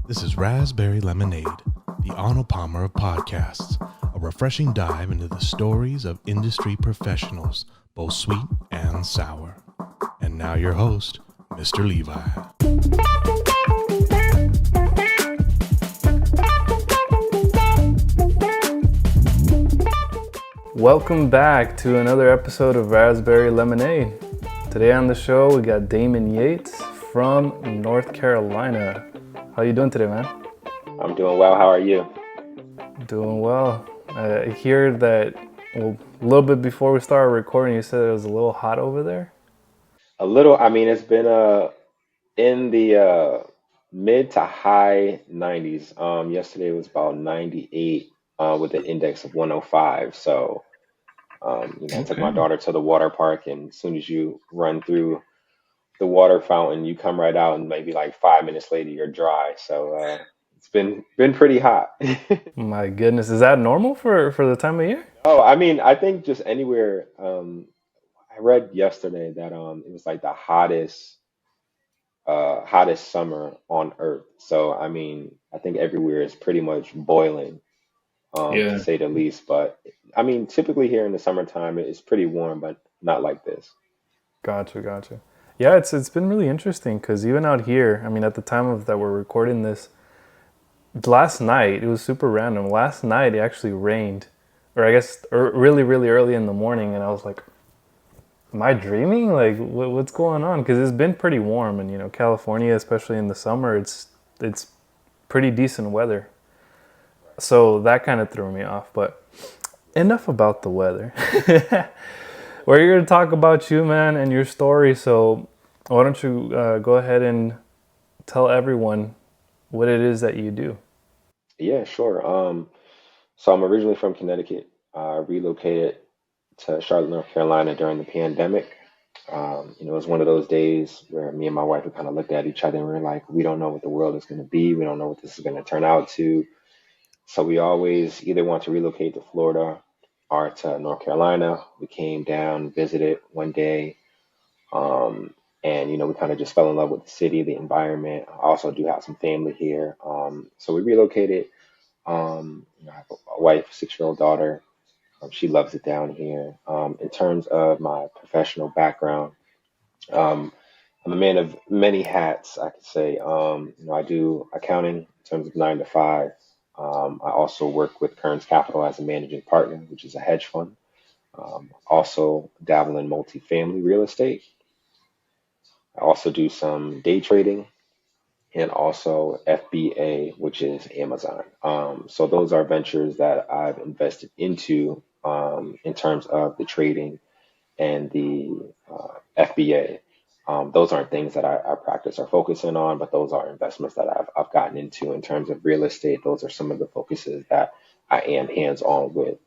This is Raspberry Lemonade, the unpopular of podcasts, a refreshing dive into the stories of industry professionals, both sweet and sour. And now your host, Mr. Levi. Welcome back to another episode of Raspberry Lemonade. Today on the show, we got Damon Yates from North Carolina. How you doing today, man? I'm doing well. How are you? Doing well. I hear that, a little bit before we started recording, you said it was a little hot over there? A little. It's been in the mid to high 90s. Yesterday was about 98 with an index of 105. So, I took my Okay. daughter to the water park, and as soon as you run through the water fountain, you come right out, and maybe like 5 minutes later, you're dry. So it's been pretty hot. My goodness, is that normal for the time of year? Oh, I think just anywhere. I read yesterday that it was like the hottest summer on Earth. So I think everywhere is pretty much boiling, to Yeah. say the least. But typically here in the summertime it's pretty warm, but not like this. Gotcha. Yeah, it's been really interesting because even out here, at the time of that we're recording this, last night, it was super random. Last night it actually rained, or I guess really, really early in the morning, and I was like, "Am I dreaming? Like, what's going on?" Because it's been pretty warm, and California, especially in the summer, it's pretty decent weather. So that kind of threw me off. But enough about the weather. We're here to talk about you, man, and your story. So why don't you go ahead and tell everyone what it is that you do? Yeah, sure. So I'm originally from Connecticut. Relocated to Charlotte, North Carolina during the pandemic. It was one of those days where me and my wife, we kind of looked at each other and we were like, we don't know what the world is going to be. We don't know what this is going to turn out to. So we always either want to relocate to Florida or to North Carolina. We came down, visited one day, and we kind of just fell in love with the city, the environment. I also do have some family here, so we relocated. I have a wife, 6-year-old daughter. She loves it down here. In terms of my professional background, um, I'm a man of many hats, I could say. I do accounting in terms of 9 to 5. I also work with Kerns Capital as a managing partner, which is a hedge fund. Also dabble in multifamily real estate. I also do some day trading and also FBA, which is Amazon. So those are ventures that I've invested into in terms of the trading and the FBA. Those aren't things that I practice or focus in on, but those are investments that I've gotten into in terms of real estate. Those are some of the focuses that I am hands on with.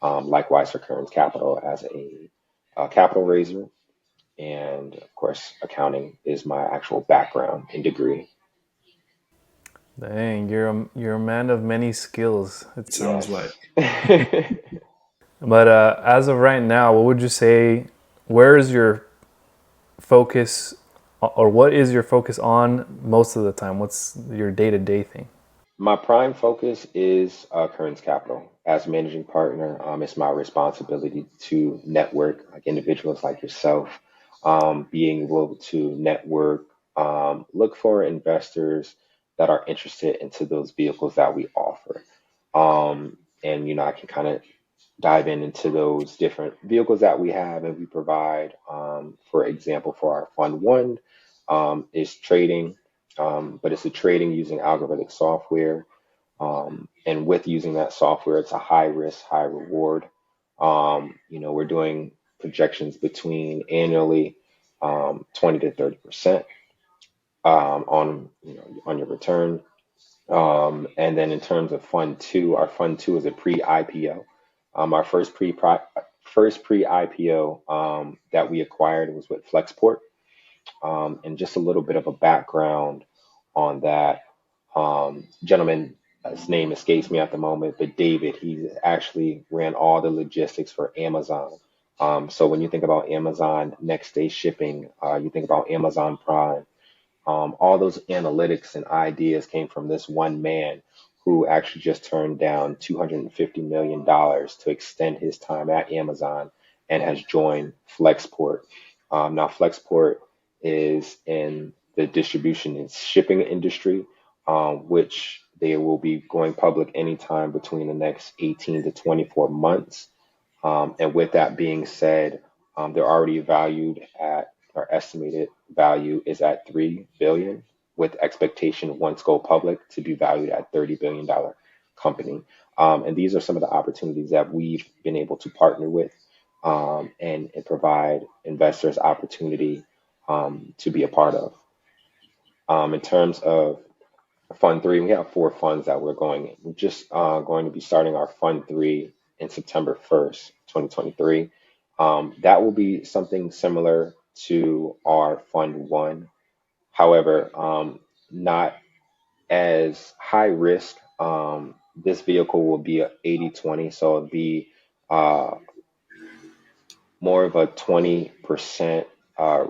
Likewise for Kerns Capital as a capital raiser. And of course, accounting is my actual background and degree. Dang, you're a man of many skills, it sounds like. Yes. But as of right now, what would you say? Where is your focus, or what is your focus on most of the time? What's your day-to-day thing? My prime focus is Kerns Capital. As managing partner, it's my responsibility to network like individuals like yourself, being able to network, look for investors that are interested into those vehicles that we offer. And I can kind of dive into those different vehicles that we have and we provide. For example, for our Fund One, is trading, but it's a trading using algorithmic software. And with using that software, it's a high risk, high reward. We're doing projections between annually 20 to 30% on your return. And then in terms of Fund Two, our Fund Two is a pre-IPO. Our first pre-IPO that we acquired was with Flexport. And just a little bit of a background on that gentleman. His name escapes me at the moment, but David, he actually ran all the logistics for Amazon. So when you think about Amazon next day shipping, you think about Amazon Prime, All those analytics and ideas came from this one man who actually just turned down $250 million to extend his time at Amazon and has joined Flexport. Now, Flexport is in the distribution and shipping industry, which they will be going public anytime between the next 18 to 24 months. And with that being said, they're already valued at, our estimated value is at 3 billion, with expectation once go public to be valued at $30 billion company. And these are some of the opportunities that we've been able to partner with, and provide investors opportunity to be a part of. In terms of Fund three, we have four funds that we're going. We're just going to be starting our Fund three in September 1st, 2023. That will be something similar to our Fund one. However, not as high risk. This vehicle will be a 80/20, so it'll be uh, more of a 20%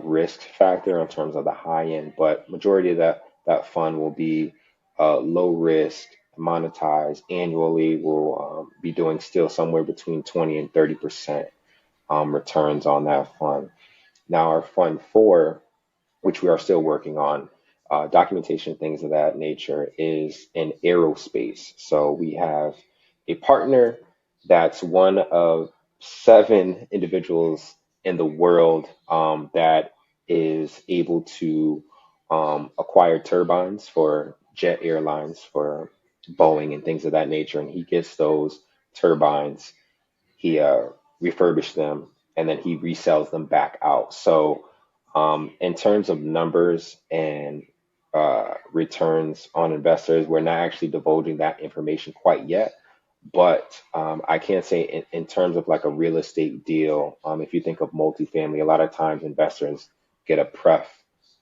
risk factor in terms of the high end, but majority of that fund will be low risk, monetized annually. Will be doing still somewhere between 20 and 30% returns on that fund. Now our fund four, which we are still working on, documentation, things of that nature, is in aerospace. So we have a partner that's one of seven individuals in the world that is able to acquire turbines for jet airlines, for Boeing and things of that nature. And he gets those turbines, he refurbished them, and then he resells them back out. So, in terms of numbers and returns on investors, we're not actually divulging that information quite yet. But I can say, in terms of like a real estate deal, if you think of multifamily, a lot of times investors get a pref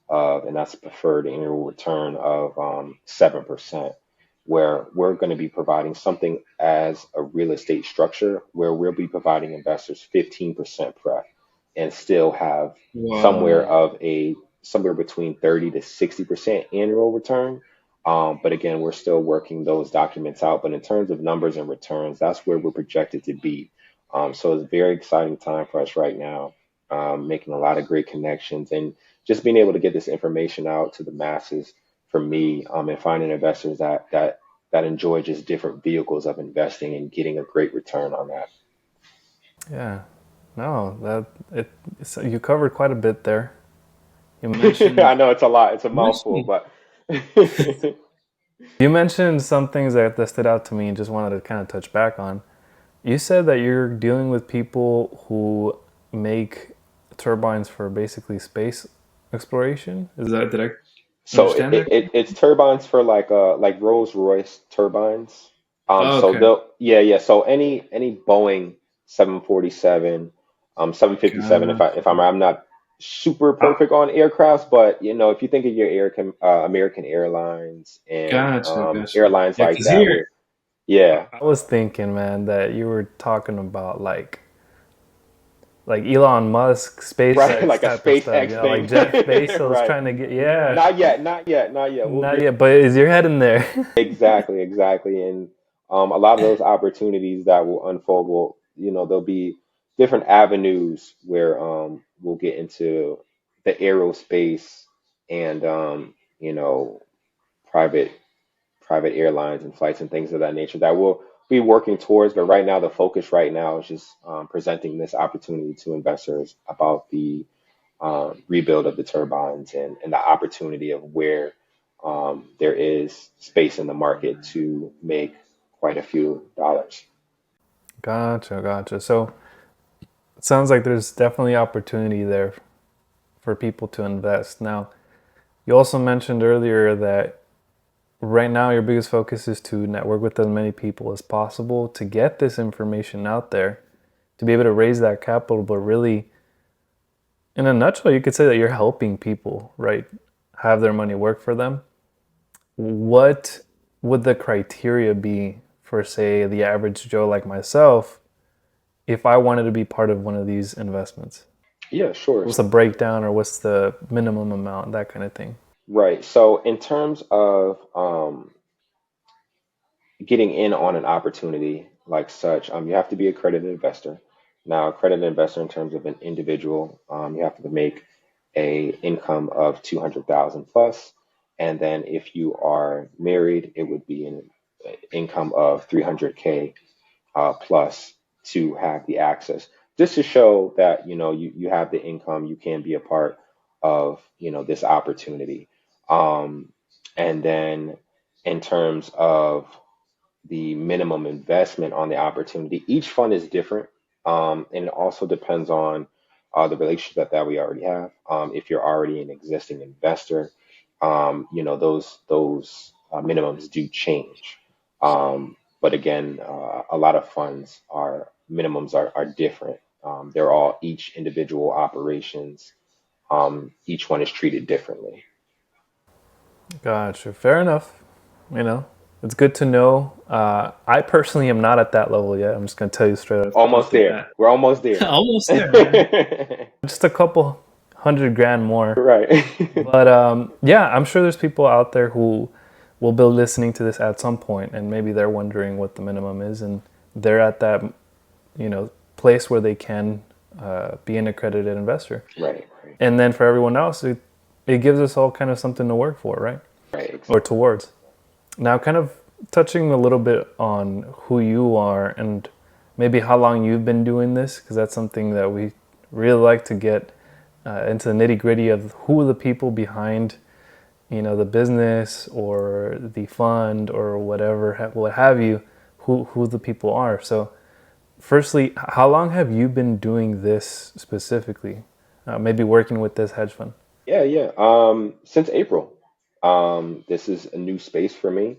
of, and that's a preferred annual return of 7%, where we're going to be providing something as a real estate structure where we'll be providing investors 15% pref and still have somewhere Wow. of a somewhere between 30 to 60% annual return. But again, we're still working those documents out. But in terms of numbers and returns, that's where we're projected to be. So it's a very exciting time for us right now, making a lot of great connections and just being able to get this information out to the masses for me, and finding investors that enjoy just different vehicles of investing and getting a great return on that. Yeah. No, so you covered quite a bit there. You mentioned I know it's a lot, it's a you mouthful, mentioned but you mentioned some things that stood out to me and just wanted to kind of touch back on. You said that you're dealing with people who make turbines for basically space exploration. Is that did I so understand that? it's turbines for like Rolls Royce turbines. Oh, So okay. they'll yeah. So any Boeing 747, 757. If I'm not super perfect on aircrafts, but if you think of your American Airlines and Gotcha. airlines Yeah, like because that, here where yeah, I was thinking, man, that you were talking about like Elon Musk, right, SpaceX like a type of stuff. SpaceX Like thing, Jeff Bezos right? trying to get, yeah, Not yet, not yet, not yet. We'll not get yet, but is your head in there? exactly, and a lot of those opportunities that will unfold will, there'll be different avenues where we'll get into the aerospace and private private airlines and flights and things of that nature that we'll be working towards. But right now, the focus right now is just presenting this opportunity to investors about the rebuild of the turbines and the opportunity of where there is space in the market to make quite a few dollars. Gotcha. So it sounds like there's definitely opportunity there for people to invest. Now, you also mentioned earlier that right now your biggest focus is to network with as many people as possible to get this information out there, to be able to raise that capital, but really, in a nutshell, you could say that you're helping people, right? Have their money work for them. What would the criteria be for, say, the average Joe like myself if I wanted to be part of one of these investments? Yeah, sure. What's the breakdown or what's the minimum amount, that kind of thing? Right. So in terms of getting in on an opportunity like such, you have to be accredited investor. Now, accredited investor in terms of an individual, you have to make a income of 200,000 plus, and then if you are married, it would be an income of 300K plus to have the access. Just to show that you have the income, you can be a part of this opportunity. Um, and then in terms of the minimum investment on the opportunity. Each fund is different, and it also depends on the relationship that we already have. If you're already an existing investor, those minimums do change. But again, a lot of funds are minimums are different. They're all each individual operations. Each one is treated differently. Gotcha. Fair enough. You know, it's good to know. I personally am not at that level yet. I'm just gonna tell you straight off Almost the there. bat. We're almost there. Almost there, man. Just a couple $100,000 more. Right. But yeah, I'm sure there's people out there who will be listening to this at some point, and maybe they're wondering what the minimum is, and they're at that place where they can be an accredited investor. Right. Right. And then for everyone else, it gives us all kind of something to work for, right? Right. Or Exactly. towards. Now, kind of touching a little bit on who you are and maybe how long you've been doing this, because that's something that we really like to get into the nitty gritty of who are the people behind, the business or the fund or whatever, what have you, who the people are. So, firstly, how long have you been doing this specifically? Maybe working with this hedge fund. Yeah. Yeah. Since April, this is a new space for me.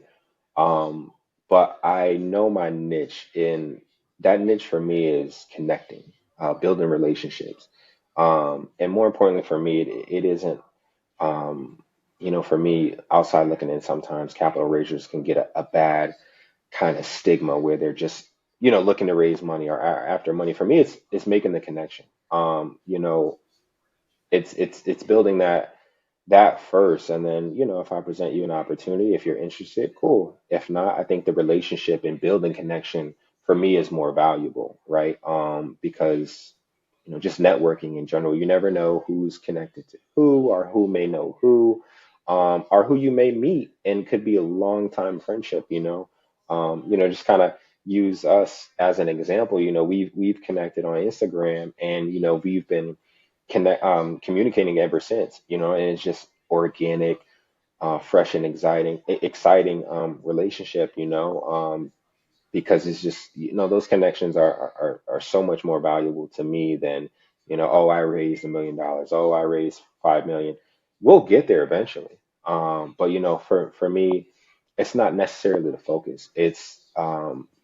Um, but I know my niche, in that niche for me is connecting, building relationships. And more importantly for me, it isn't, for me, outside looking in, sometimes capital raisers can get a bad kind of stigma where they're just, looking to raise money or after money. For me, it's making the connection. It's building that first, and then if I present you an opportunity, if you're interested, cool. If not, I think the relationship and building connection for me is more valuable, right? Because just networking in general, you never know who's connected to who, or who may know who, or who you may meet and could be a long time friendship. Just kind of use us as an example. We've connected on Instagram, and we've been communicating ever since. And it's just organic, fresh and exciting relationship. Because it's just those connections are so much more valuable to me than oh, I raised $1 million, oh, I raised 5 million. We'll get there eventually, but for me, it's not necessarily the focus. It's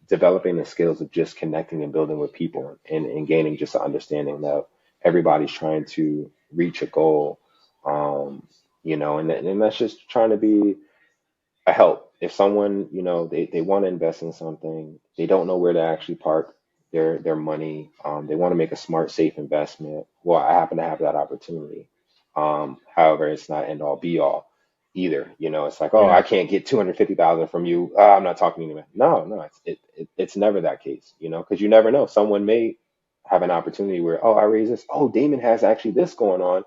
developing the skills of just connecting and building with people, and gaining just an understanding that everybody's trying to reach a goal, and that's just trying to be a help. If someone, they want to invest in something, they don't know where to actually park their money. They want to make a smart, safe investment. Well, I happen to have that opportunity. However, it's not end all be all either. It's like, oh, Yeah. I can't get 250,000 from you. I'm not talking to you. No, it's never that case. Because you never know. Someone may have an opportunity where, oh, I raise this. Oh, Damon has actually this going on.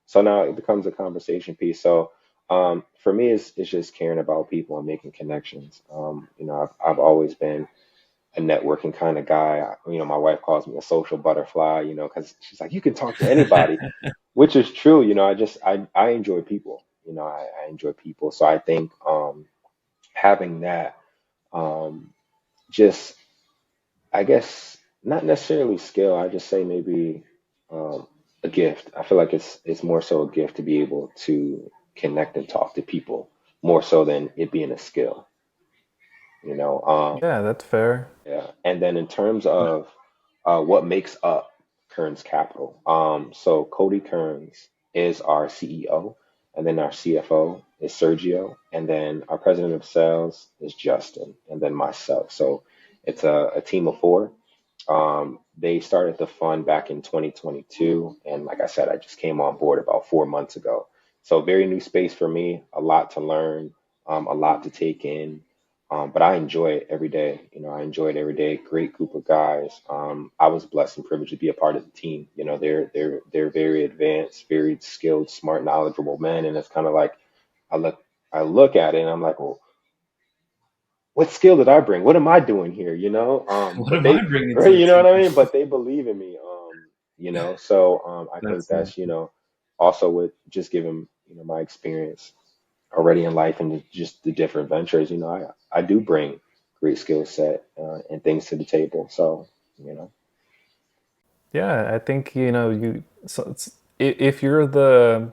So now it becomes a conversation piece. So for me, it's just caring about people and making connections. I've always been a networking kind of guy. My wife calls me a social butterfly, because she's like, you can talk to anybody, which is true. I enjoy people. I enjoy people. So I think having that, um, just, I guess, not necessarily skill. I just say maybe um, a gift. I feel like it's more so a gift to be able to connect and talk to people more so than it being a skill. You know, Yeah, that's fair. yeah. And then in terms of what makes up Kerns Capital, so Cody Kearns is our CEO, and then our CFO is Sergio, and then our president of sales is Justin, and then myself. So it's a team of four. They started the fund back in 2022, and like I said, I just came on board about 4 months ago. So very new space for me, a lot to learn, a lot to take in. But I enjoy it every day. I enjoy it every day. Great group of guys. I was blessed and privileged to be a part of the team. They're very advanced, very skilled, smart, knowledgeable men, and it's kind of like I look I look at it and I'm like, well, what skill did I bring? What am I doing here? What But am I they, bringing to right, the you know what I team? mean? But they believe in me. So I think That's that's, also with just giving, my experience already in life and just the different ventures, I do bring great skill set and things to the table. So, you know, Yeah, I think you. So if you're the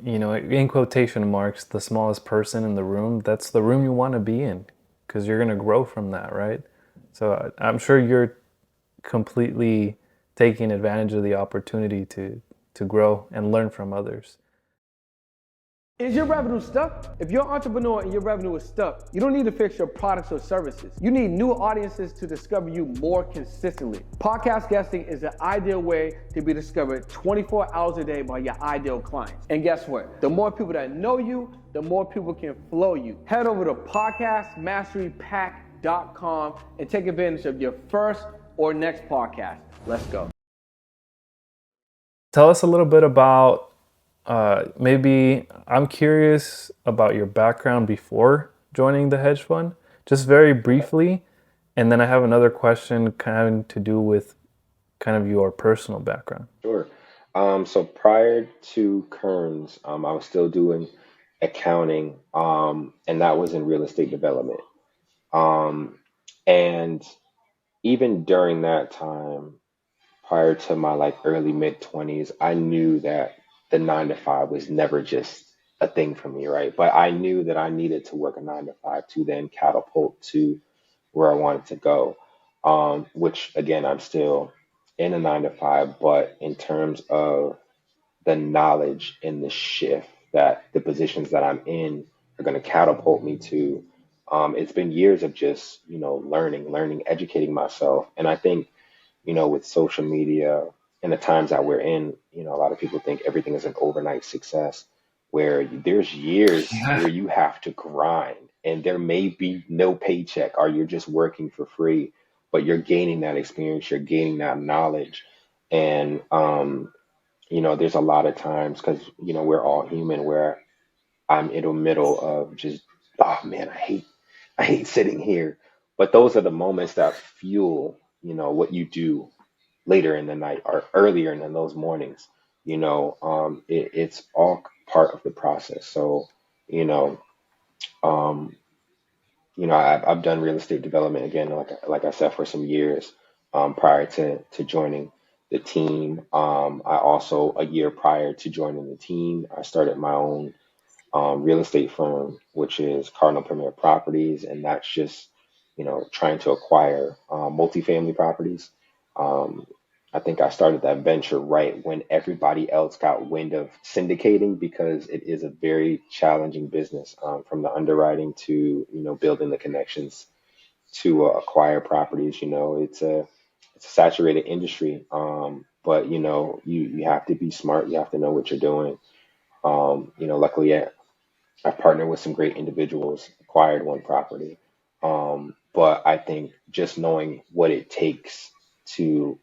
in quotation marks, the smallest person in the room, that's the room you want to be in because you're going to grow from that, right? So I'm sure you're completely taking advantage of the opportunity to grow and learn from others. Is your revenue stuck? If you're an entrepreneur and your revenue is stuck, you don't need to fix your products or services. You need new audiences to discover you more consistently. Podcast guesting is the ideal way to be discovered 24 hours a day by your ideal clients. And guess what? The more people that know you, the more people can flow you. Head over to podcastmasterypack.com and take advantage of your first or next podcast. Let's go. Tell us a little bit about maybe I'm curious about your background before joining the hedge fund, just very briefly. And then I have another question kind of to do with kind of your personal background. sure. So prior to Kerns, I was still doing accounting, and that was in real estate development. Um, and even during that time, prior to my like early mid 20s, I knew that the 9 to 5 was never just a thing for me, right? But I knew that I needed to work a 9 to 5 to then catapult to where I wanted to go. Which again, I'm still in a 9 to 5, but in terms of the knowledge and the shift that the positions that I'm in are going to catapult me to. It's been years of just, learning, educating myself. And I think, with social media and the times that we're in, a lot of people think everything is an overnight success, where there's years where you have to grind and there may be no paycheck or you're just working for free, but you're gaining that experience, you're gaining that knowledge. And, there's a lot of times because, we're all human where I'm in the middle of just, oh man, I hate sitting here. But those are the moments that fuel, what you do later in the night or earlier in those mornings. It's all part of the process. So, you know, um, I've done real estate development again, like I said, for some years prior to joining the team. I also a year prior to joining the team, I started my own real estate firm, which is Cardinal Premier Properties, and that's just trying to acquire multifamily properties. Um, I think I started that venture right when everybody else got wind of syndicating because it is a very challenging business from the underwriting to building the connections to acquire properties. It's a saturated industry, but you have to be smart. You have to know what you're doing. Luckily, I've partnered with some great individuals, acquired one property. But I think just knowing what it takes to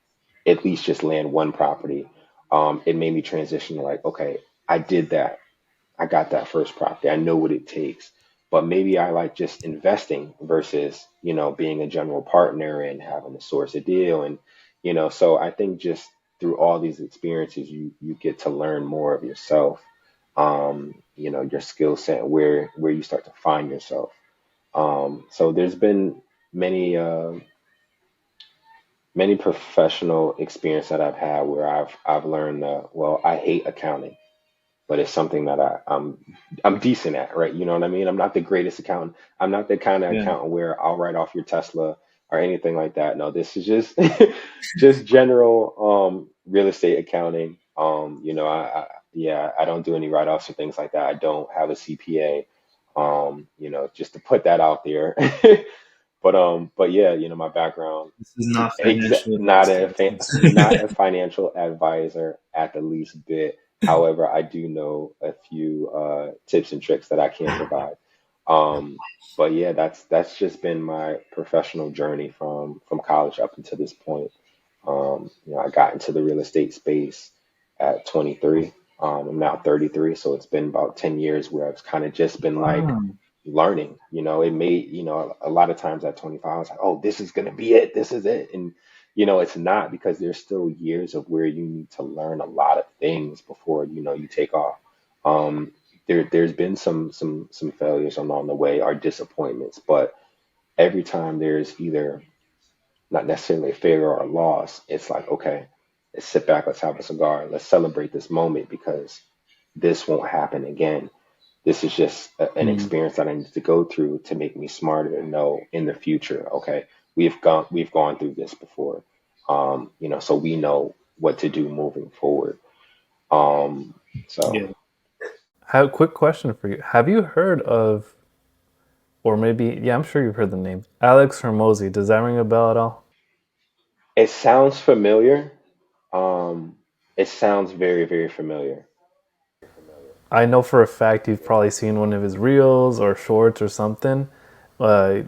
at least just land one property, it made me transition to like, okay, I did that. I got that first property. I know what it takes. But maybe I like just investing versus, being a general partner and having to source a deal. And, so I think just through all these experiences, you get to learn more of yourself, your skill set, where you start to find yourself. So there's been many many professional experience that I've had where I've learned well, I hate accounting, but it's something that I'm decent at, right? You know what I mean? I'm not the greatest accountant. I'm not the kind of Yeah. accountant where I'll write off your Tesla or anything like that. No, this is just just general real estate accounting. I don't do any write-offs or things like that. I don't have a CPA. Just to put that out there. But yeah, my background, This is not financial not advice, guys. not a financial advisor at the least bit. However, I do know a few tips and tricks that I can provide. Um, but yeah, that's just been my professional journey from college up until this point. I got into the real estate space at 23. I'm now 33, so it's been about 10 years where I've kind of just been like Wow. learning. It made, a lot of times at 25, I was like, oh, this is gonna be it. This is it. And it's not, because there's still years of where you need to learn a lot of things before, you take off. Um, there's been some failures along the way, or disappointments, but every time there's either not necessarily a failure or a loss, it's like, okay, let's sit back, let's have a cigar, let's celebrate this moment, because this won't happen again. This is just an Mm. experience that I need to go through to make me smarter and know in the future, okay, we've gone through this before. So we know what to do moving forward. Um, so Yeah. I have a quick question for you. Have you heard of, or maybe, yeah, I'm sure you've heard the name, Alex Hermosi? Does that ring a bell at all? it sounds familiar. Um, it sounds very, very familiar. I know for a fact you've probably seen one of his reels or shorts or something. Uh,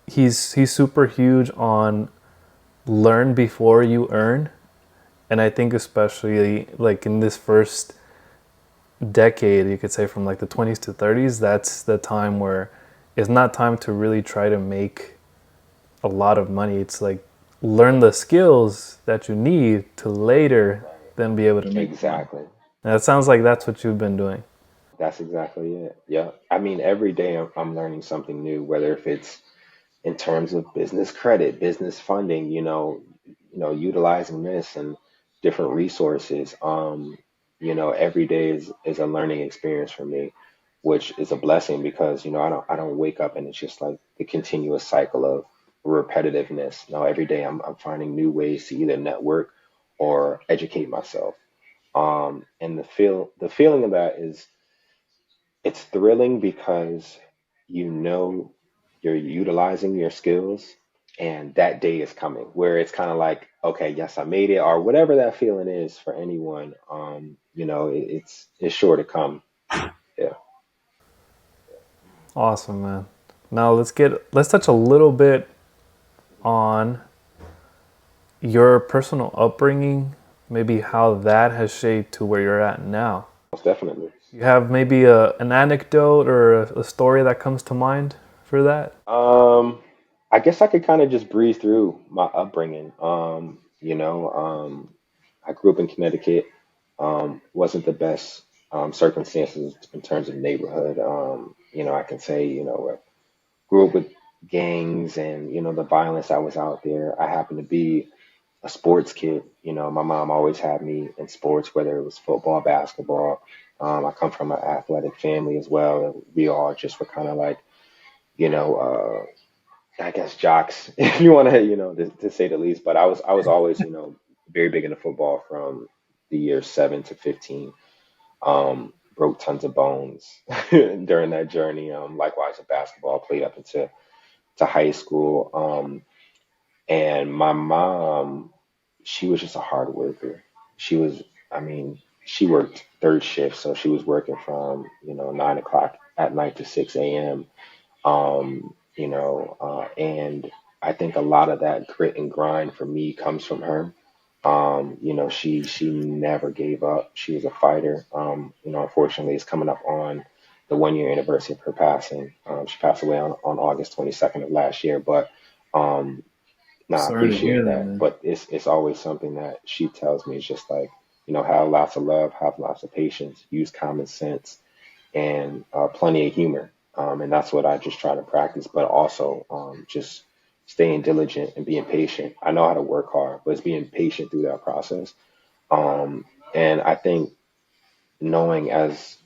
he's super huge on learn before you earn, and I think especially like in this first decade, you could say from like the 20s to 30s, that's the time where it's not time to really try to make a lot of money. It's like learn the skills that you need to later then be able to make money. Exactly. And it sounds like that's what you've been doing. That's exactly it. Yeah. I mean, every day I'm learning something new, whether if it's in terms of business credit, business funding, utilizing this and different resources. Every day is a learning experience for me, which is a blessing, because, I don't wake up and it's just like the continuous cycle of repetitiveness. No, every day I'm finding new ways to either network or educate myself. And the feeling of that is, it's thrilling, because you know you're utilizing your skills, and that day is coming where it's kind of like, okay, yes, I made it, or whatever that feeling is for anyone. It's sure to come. Yeah. Awesome, man. Now let's touch a little bit on your personal upbringing, maybe how that has shaped to where you're at now. Most definitely. You have maybe an anecdote or a story that comes to mind for that? um I guess I could kind of just breeze through my upbringing. I grew up in Connecticut. Wasn't the best circumstances in terms of neighborhood. I can say, grew up with gangs and, the violence that was out there. I happened to be a sports kid. My mom always had me in sports, whether it was football, basketball. I come from an athletic family as well. And we all just were kind of like, you know, I guess jocks, if you want to, to say the least. But I was always, very big into football from the year 7 to 15. Broke tons of bones during that journey. Likewise, in basketball, played up into to high school. And my mom, she was just a hard worker. She was, I mean, she worked third shift, so she was working from 9 o'clock at night to 6 a.m. And I think a lot of that grit and grind for me comes from her. She never gave up. She was a fighter. Unfortunately, it's coming up on the 1 year anniversary of her passing. She passed away on August 22nd of last year. But I Sorry to hear appreciate that, that. man. But it's always something that she tells me. It's just like, have lots of love, have lots of patience, use common sense, and plenty of humor. And that's what I just try to practice, but also just staying diligent and being patient. I know how to work hard, but it's being patient through that process. And I think knowing, as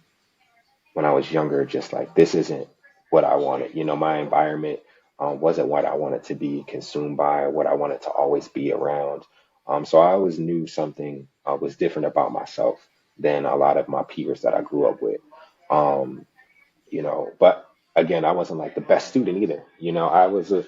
when I was younger, just like, this isn't what I wanted. My environment wasn't what I wanted to be consumed by, what I wanted to always be around. So I always knew something was different about myself than a lot of my peers that I grew up with. Um, but again, I wasn't like the best student either. I was a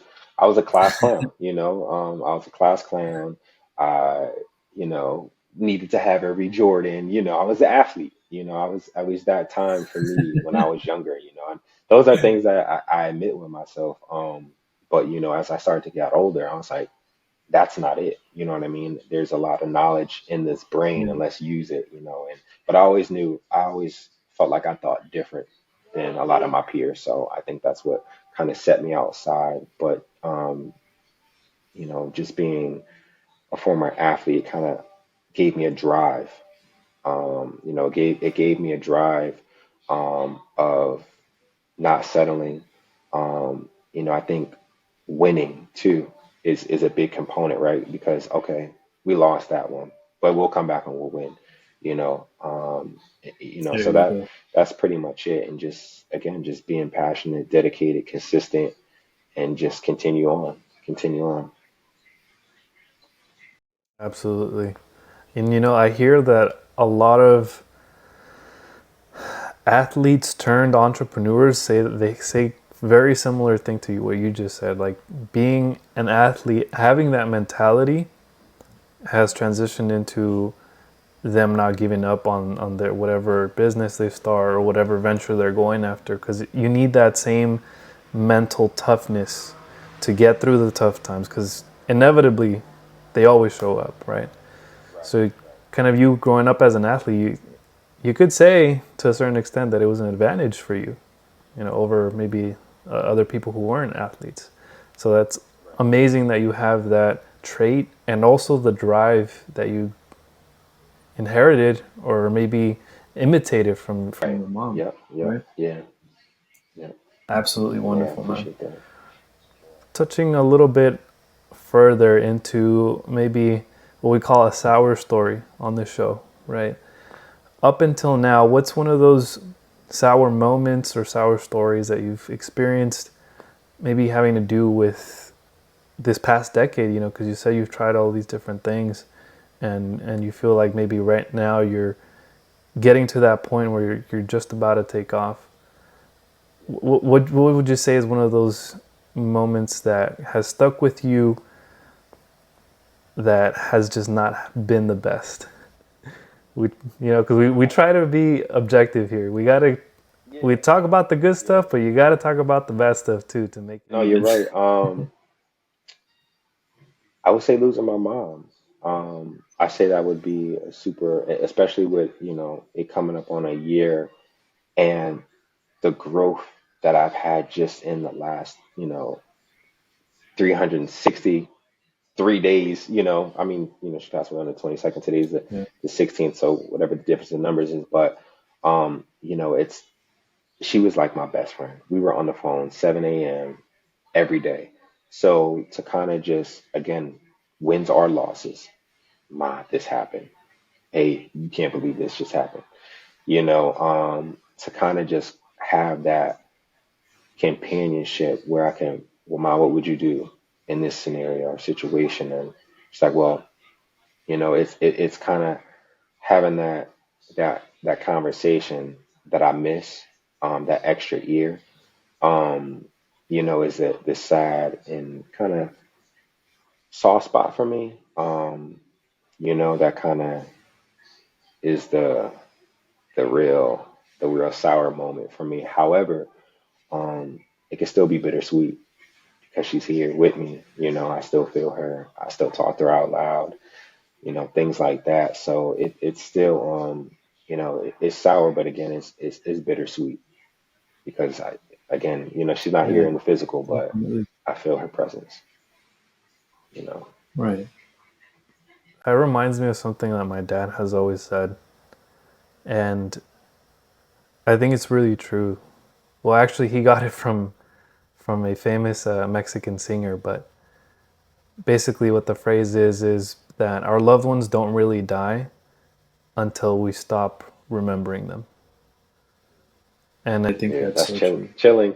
class clown. I was a class clown. I, you know, needed to have every Jordan. I was an athlete. I was that time for me when I was younger. And those are things that I admit with myself. But as I started to get older, I was like, that's not it. You know what I mean? There's a lot of knowledge in this brain, and let's use it. And but I always felt like I thought different than a lot of my peers. So I think that's what kind of set me outside. But just being a former athlete kind of gave me a drive. It gave me a drive of not settling. I think winning too is a big component, right? Because okay, we lost that one, but we'll come back and we'll win. So that's pretty much it. And just again, just being passionate, dedicated, consistent, and just continue on. Absolutely. And I hear that a lot of athletes turned entrepreneurs say that they say very similar thing to what you just said. Like being an athlete, having that mentality has transitioned into them not giving up on their whatever business they start or whatever venture they're going after, because you need that same mental toughness to get through the tough times, because inevitably they always show up, right? So kind of you growing up as an athlete, you could say to a certain extent that it was an advantage for you, over maybe other people who weren't athletes. So that's amazing that you have that trait, and also the drive that you inherited or maybe imitated from Right. your mom. Yep. Right? Yeah. Yeah. Absolutely Yeah. I wonderful, man. appreciate that. Touching a little bit further into maybe what we call a sour story on this show, right? Up until now, what's one of those sour moments or sour stories that you've experienced, maybe having to do with this past decade, because you said you've tried all these different things, and you feel like maybe right now you're getting to that point where you're just about to take off. What would you say is one of those moments that has stuck with you that has just not been the best? Because we try to be objective here. We talk about the good stuff, but you got to talk about the bad stuff too to make. No, you're right. I would say losing my mom. I say that would be a super, especially with, it coming up on a year, and the growth that I've had just in the last, 363 days, I mean, she passed away on the 22nd. Today's the 16th. So whatever the difference in numbers is, but, she was like my best friend. We were on the phone 7 a.m. every day. So to kind of just, again, wins or losses, Ma, this happened. Hey, you can't believe this just happened. To kind of just have that companionship where I can, well, Ma, what would you do in this scenario or situation? And she's like, well, it's kind of having that conversation that I miss, that extra ear, is the sad and kind of soft spot for me. That kind of is the real sour moment for me. However, it can still be bittersweet because she's here with me. I still feel her. I still talk to her out loud. Things like that. So it's still it's sour, but again, it's bittersweet because again, she's not here in the physical, but I feel her presence. Right. That reminds me of something that my dad has always said, and I think it's really true. Well, actually, he got it from a famous Mexican singer, but basically what the phrase is that our loved ones don't really die until we stop remembering them. And I think Yeah, that's that's so chilling. true. Chilling.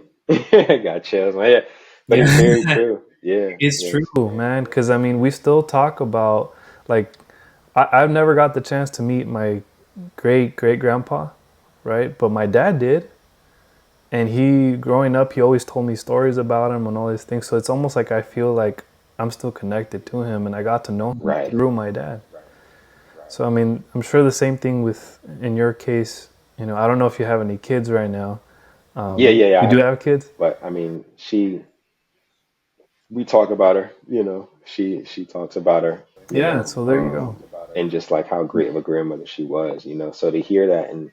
I got chills, man. Yeah, but it's very true. Yeah, It's yeah, true, man, because I mean, we still talk about, like, I've never got the chance to meet my great grandpa, right? But my dad did. And he, growing up, he always told me stories about him and all these things. So it's almost like I feel like I'm still connected to him, and I got to know him right. through my dad. So I mean, I'm sure the same thing with in your case. You know, I don't know if you have any kids right now. Yeah. I You do have, have kids? but I mean, we talk about her, she talks about her, Yeah. So there you go. and just like how great of a grandmother she was, so to hear that and,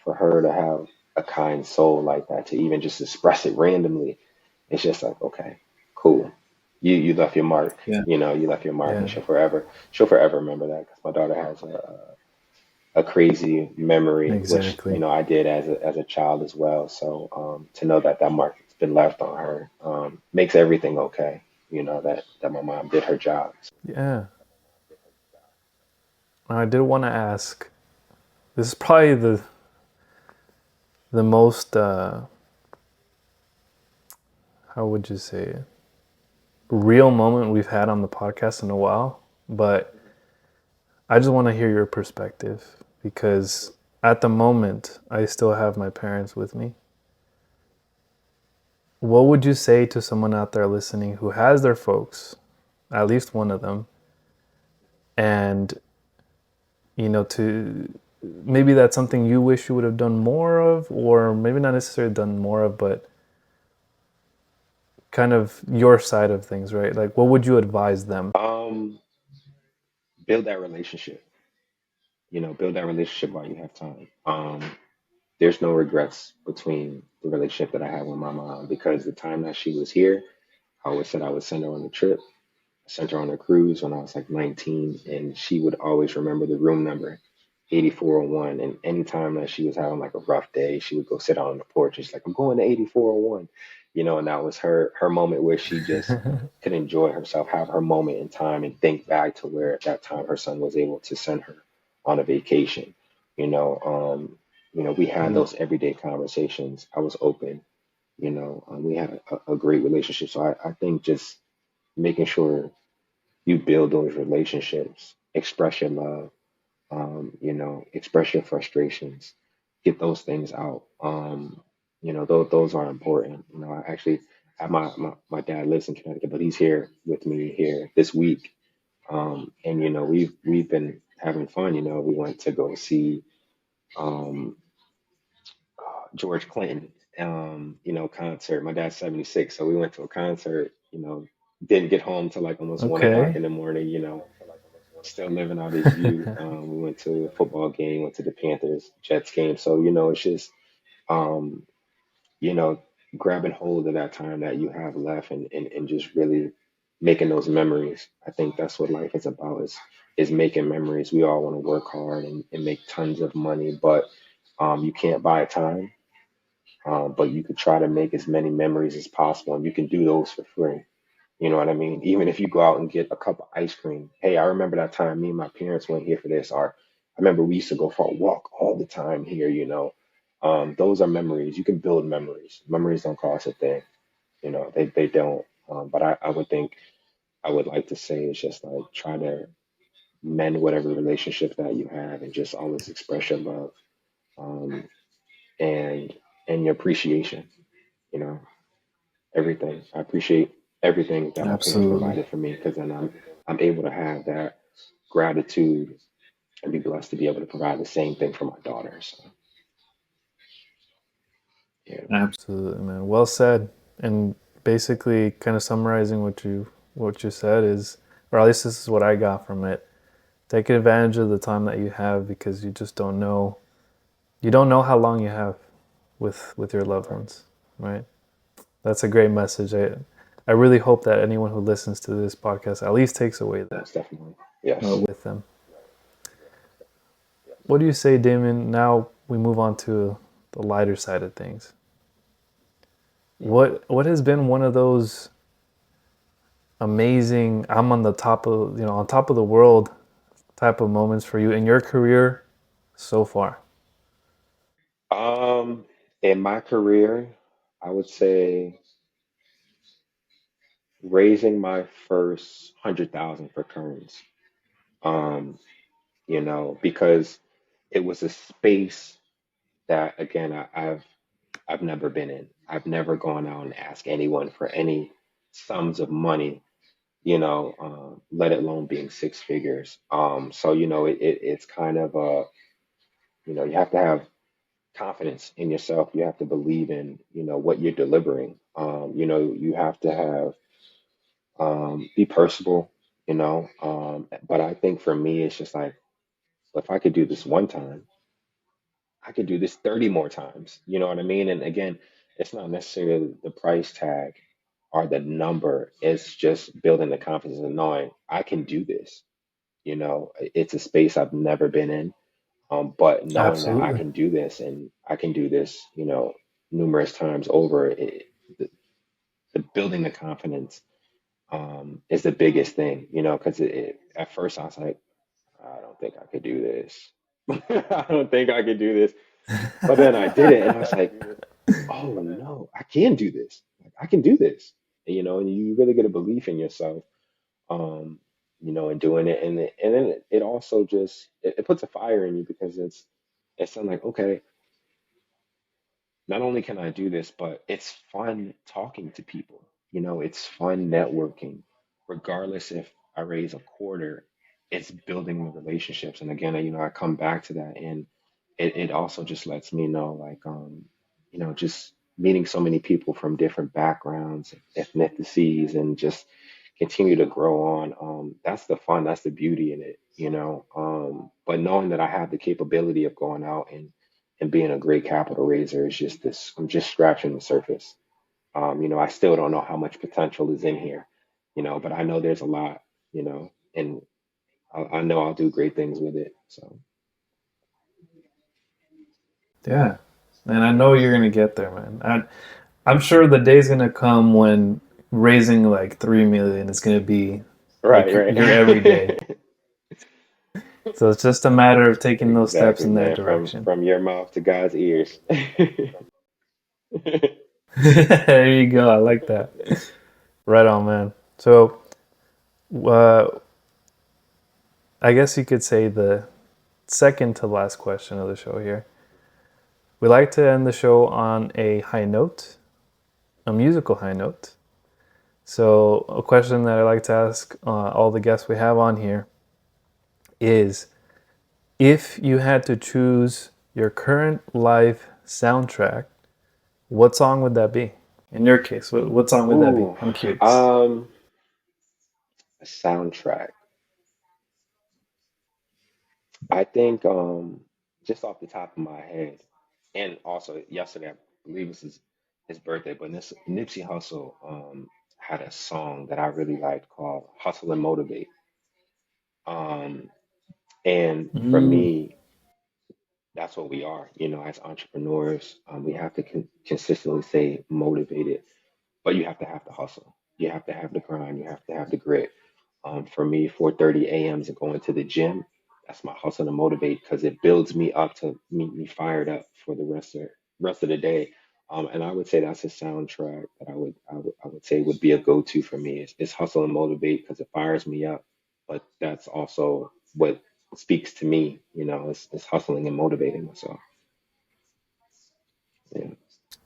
for her to have a kind soul like that, to even just express it randomly, it's just like, okay, cool. You left your mark, Yeah. you left your mark, and Yeah. she'll forever remember that, because my daughter has a crazy memory, which Exactly. I did as a child as well. So to know that that mark has been left on her, makes everything okay. That my mom did her job. Yeah. Now, I did want to ask. This is probably the most how would you say it? Real moment we've had on the podcast in a while, but I just want to hear your perspective because at the moment I still have my parents with me. What would you say to someone out there listening who has their folks, at least one of them, and to maybe that's something you wish you would have done more of, or maybe not necessarily done more of, but kind of your side of things, right? Like, what would you advise them? Um, build that relationship. Build that relationship while you have time. There's no regrets between the relationship that I had with my mom, because the time that she was here, I always said I would send her on a trip. I sent her on a cruise when I was like 19, and she would always remember the room number, 8401. And anytime that she was having like a rough day, she would go sit out on the porch. And she's like, I'm going to 8401, and that was her moment where she just could enjoy herself, have her moment in time, and think back to where at that time her son was able to send her on a vacation. We had those everyday conversations. I was open. We had a great relationship. So I think just making sure you build those relationships, express your love, express your frustrations, get those things out. Those are important. I actually have my dad lives in Connecticut, but he's here with me here this week. And we've been having fun. We went to go see um, George Clinton, concert. My dad's 76, so we went to a concert. Didn't get home till like almost 1 o'clock Okay. in the morning. Still living out his youth. We went to a football game, went to the Panthers Jets game. So it's just um, you know grabbing hold of that time that you have left, and just really making those memories. I think that's what life is about, is making memories. We all want to work hard and make tons of money, but you can't buy time. But you could try to make as many memories as possible, and you can do those for free. You know what I mean? Even if you go out and get a cup of ice cream. Hey, I remember that time me and my parents went here for this. Or I remember we used to go for a walk all the time here. Those are memories. You can build memories. Memories don't cost a thing. They don't. But I would think, I would like to say, it's just like try to mend whatever relationship that you have, and just always express your love, um, and your appreciation. You know, everything. I appreciate everything that my parents Absolutely. provided for me, because then I'm able to have that gratitude and be blessed to be able to provide the same thing for my daughter. So yeah, Absolutely, man. Well said. And basically, kind of summarizing what you said is, or at least this is what I got from it. Take advantage of the time that you have because you just don't know. You don't know how long you have with your loved right. ones, right? That's a great message. I really hope that anyone who listens to this podcast at least takes away that Most definitely. Yes. with them. What do you say, Damon? Now we move on to the lighter side of things. What has been one of those amazing I'm on the top of on top of the world type of moments for you in your career so far? In my career, I would say raising my first 100,000 for Kerns. Um, because it was a space that, again, I've never been in. I've never gone out and asked anyone for any sums of money, let alone being six figures. So it's kind of you have to have confidence in yourself. You have to believe in what you're delivering. You have to have be personable. But I think for me, it's just like, if I could do this one time, I could do this 30 more times. You know what I mean? And again, it's not necessarily the price tag or the number. It's just building the confidence and knowing I can do this. It's a space I've never been in. But knowing that I Absolutely. can do this and I can do this, numerous times over, the building the confidence is the biggest thing, because at first I was like, I don't think I could do this. I don't think I could do this. But then I did it and I was like, oh no, I can do this. Like, I can do this. And you really get a belief in yourself, in doing it. And then it also just, it puts a fire in you because it's something like, okay, not only can I do this, but it's fun talking to people. It's fun networking. Regardless if I raise a quarter, it's building the relationships. And again, I come back to that, and it also just lets me know, like, just meeting so many people from different backgrounds, ethnicities, and just continue to grow on. That's the fun, that's the beauty in it. But knowing that I have the capability of going out and being a great capital raiser is just this, I'm just scratching the surface. I still don't know how much potential is in here, but I know there's a lot, and I know I'll do great things with it. So Yeah. And I know you're gonna get there, man. I'm sure the day's gonna come when raising like 3 million is gonna be like right, your everyday. right. So it's just a matter of taking those steps Exactly, in that man. From direction. from your mouth to God's ears. There you go. I like that. Right on, man. So, uh, I guess you could say the second to last question of the show here. We like to end the show on a high note, a musical high note. So, a question that I like to ask all the guests we have on here is, if you had to choose your current live soundtrack, what song would that be? In your case, what song would that be? Ooh, I'm curious. um, a soundtrack. I think just off the top of my head, and also yesterday, I believe this is his birthday, but Nipsey Hussle had a song that I really liked called "Hustle and Motivate." Um, and for Mm, me, that's what we are. As entrepreneurs, we have to consistently stay motivated, but you have to have the hustle. You have to have the grind. You have to have the grit. For me, 4:30 a.m. to going to the gym. That's my hustle to motivate because it builds me up to meet me fired up for the rest of the day. And I would say that's a soundtrack that I would say would be a go-to for me. It's hustle and motivate because it fires me up, but that's also what speaks to me. It's hustling and motivating myself. Yeah.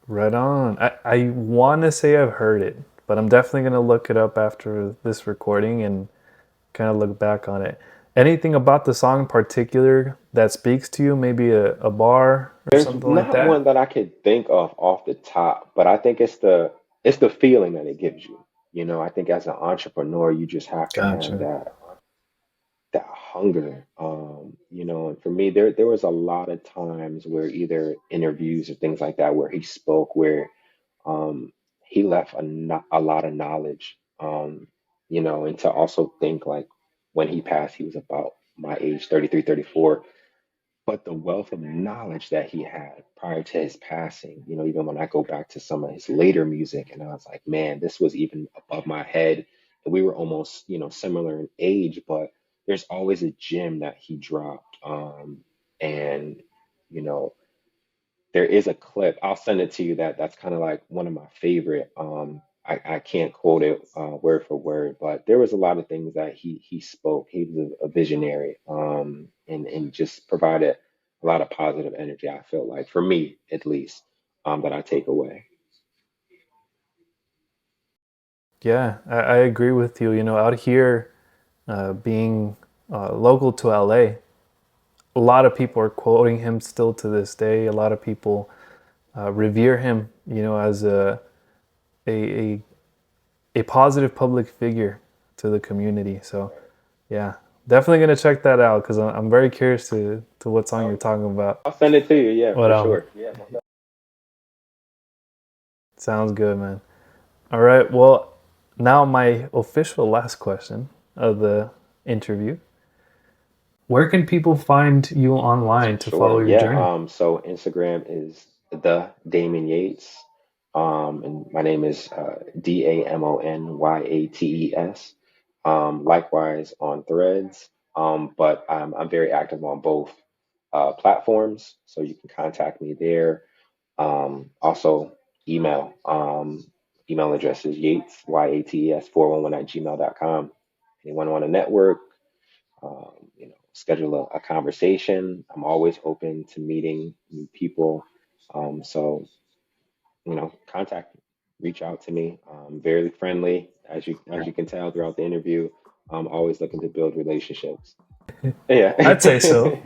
right on. I want to say I've heard it, but I'm definitely going to look it up after this recording and kind of look back on it. Anything about the song in particular that speaks to you? Maybe a bar or There's something like not one that? that I could think of off the top, but I think it's the feeling that it gives you. I think as an entrepreneur, you just have to have Gotcha. that hunger. And for me, there was a lot of times where either interviews or things like that where he spoke where um he left a lot of knowledge. And to also think like when he passed, he was about my age, 33, 34. But the wealth of knowledge that he had prior to his passing, even when I go back to some of his later music, and I was like, man, this was even above my head. And we were almost, similar in age, but there's always a gem that he dropped. And, you know, there is a clip. I'll send it to you. That's kind of like one of my favorite. I can't quote it word for word, but there was a lot of things that he spoke. He was a visionary, and just provided a lot of positive energy. I feel like for me, at least, that I take away. Yeah, I agree with you. You know, out here, being local to LA, a lot of people are quoting him still to this day. A lot of people revere him, you know, as a a positive public figure to the community. So, yeah, definitely gonna check that out because I'm very curious to what song you're talking about. I'll send it to you. Yeah, What for album? sure. Yeah. Sounds good, man. All right. Well, now my official last question of the interview. Where can people find you online to follow Sure. your Yeah. journey? So Instagram is the Damon Yates. And my name is DAMONYATES. Likewise on Threads. But I'm very active on both platforms, so you can contact me there. Also email. Email address is Yates, Yates 411 at gmail.com. Anyone want to network, schedule a conversation. I'm always open to meeting new people. So, contact me, reach out to me. Very friendly, as you can tell throughout the interview. I'm always looking to build relationships. Yeah. I'd say so.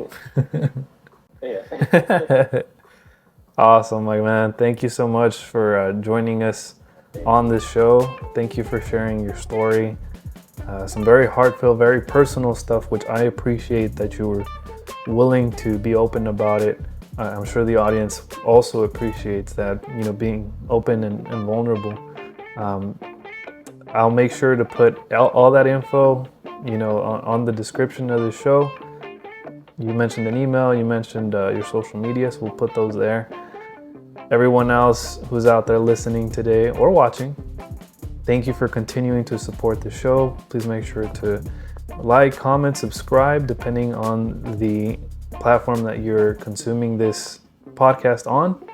Awesome, my man. Thank you so much for joining us on this show. Thank you for sharing your story. Some very heartfelt, very personal stuff, which I appreciate that you were willing to be open about it. I'm sure the audience also appreciates that, you know, being open and vulnerable. I'll make sure to put all that info, you know, on the description of the show. You mentioned an email, you mentioned your social media, so we'll put those there. Everyone else who's out there listening today or watching, thank you for continuing to support the show. Please make sure to like, comment, subscribe, depending on the platform that you're consuming this podcast on.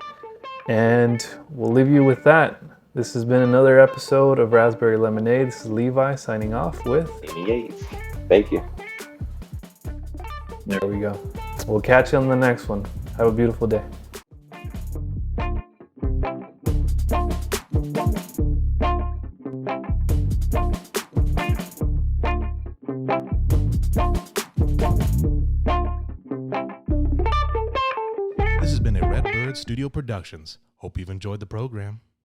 And we'll leave you with that. This has been another episode of Raspberry Lemonade. This is Levi signing off with Amy Yates. Thank you. There we go. We'll catch you on the next one. Have a beautiful day. This has been a Redbird Studio Productions. Hope you've enjoyed the program.